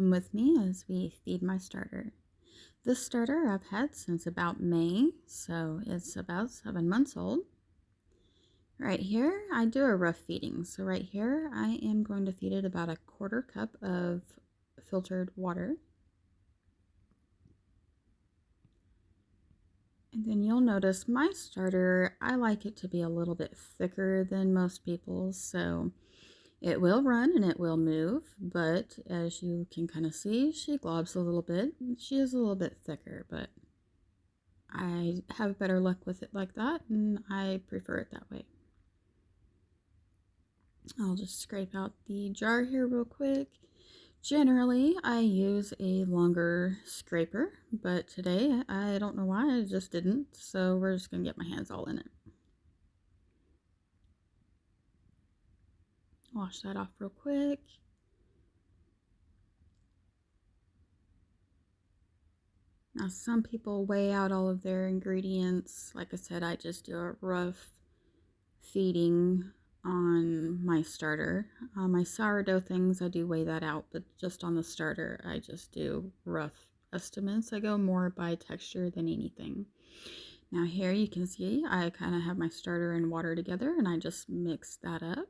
Come with me as we feed my starter. This starter I've had since about May, so it's about 7 months old. Right here, I do a rough feeding. So right here, I am going to feed it about a 1/4 cup of filtered water. And then you'll notice my starter, I like it to be a little bit thicker than most people's, so it will run and it will move, but as you can kind of see, she globs a little bit. She is a little bit thicker, but I have better luck with it like that, and I prefer it that way. I'll just scrape out the jar here real quick. Generally, I use a longer scraper, but today I don't know why, I just didn't, so we're just gonna get my hands all in it. Wash that off real quick. Now, some people weigh out all of their ingredients. Like I said, I just do a rough feeding on my starter. My sourdough things, I do weigh that out, but just on the starter, I just do rough estimates. I go more by texture than anything. Now here you can see I kind of have my starter and water together, and I just mix that up,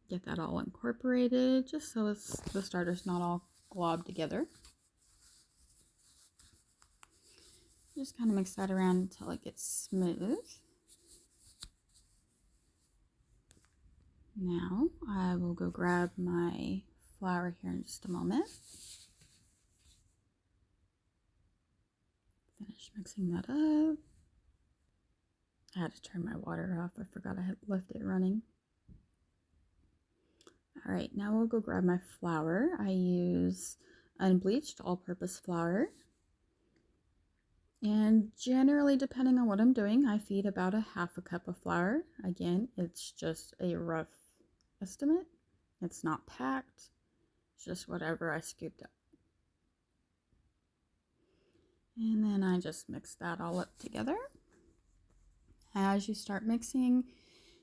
get that all incorporated, just so the starter's not all globbed together. Just kind of mix that around until it gets smooth. Now I will go grab my flour here in just a moment. Finish mixing that up. I had to turn my water off. I forgot I had left it running. All right, now we'll go grab my flour. I use unbleached all-purpose flour. And generally, depending on what I'm doing, I feed about a 1/2 cup of flour. Again, it's just a rough estimate. It's not packed. It's just whatever I scooped up. And then I just mix that all up together. As you start mixing,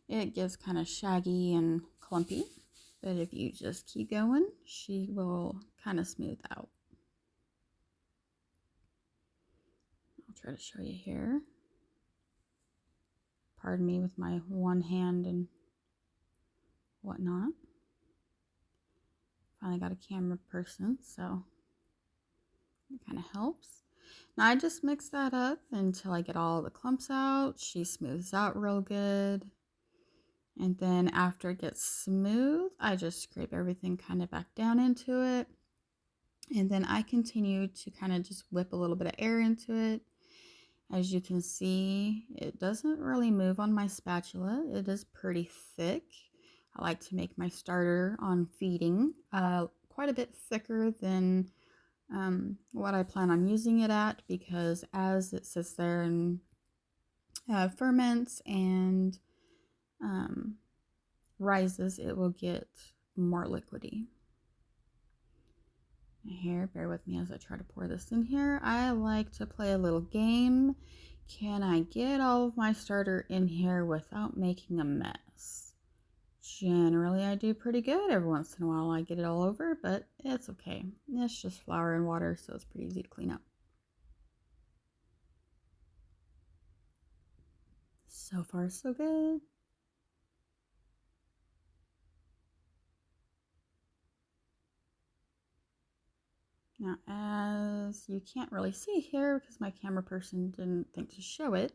it gets kind of shaggy and clumpy. But if you just keep going, she will kind of smooth out. I'll try to show you here. Pardon me with my one hand and whatnot. Finally got a camera person, so it kind of helps. Now I just mix that up until I get all the clumps out. She smooths out real good. And then after it gets smooth, I just scrape everything kind of back down into it. And then I continue to kind of just whip a little bit of air into it. As you can see, it doesn't really move on my spatula. It is pretty thick. I like to make my starter on feeding quite a bit thicker than what I plan on using it at, because as it sits there and ferments and rises, it will get more liquidy. Here, bear with me as I try to pour this in here. I like to play a little game. Can I get all of my starter in here without making a mess? Generally, I do pretty good. Every once in a while, I get it all over, but it's okay. It's just flour and water, so it's pretty easy to clean up. So far, so good. Now, as you can't really see here because my camera person didn't think to show it,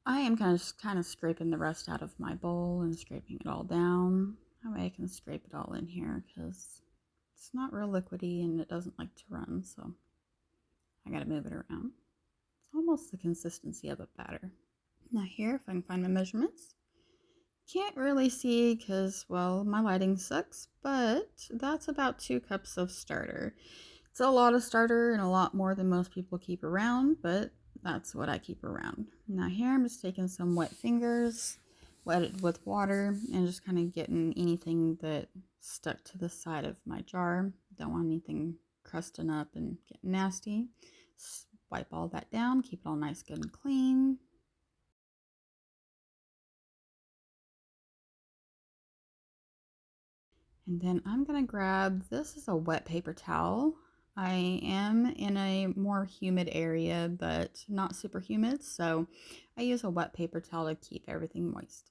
I am kind of scraping the rest out of my bowl and scraping it all down. That way I can scrape it all in here because it's not real liquidy and it doesn't like to run, so I gotta move it around. It's almost the consistency of a batter. Now here, if I can find my measurements. Can't really see because, well, my lighting sucks, but that's about 2 cups of starter. It's a lot of starter and a lot more than most people keep around, but that's what I keep around. Now here I'm just taking some wet fingers, wet it with water, and just kind of getting anything that stuck to the side of my jar. Don't want anything crusting up and getting nasty. Just wipe all that down, keep it all nice, good, and clean. And then I'm going to grab, this is a wet paper towel. I am in a more humid area, but not super humid, so I use a wet paper towel to keep everything moist.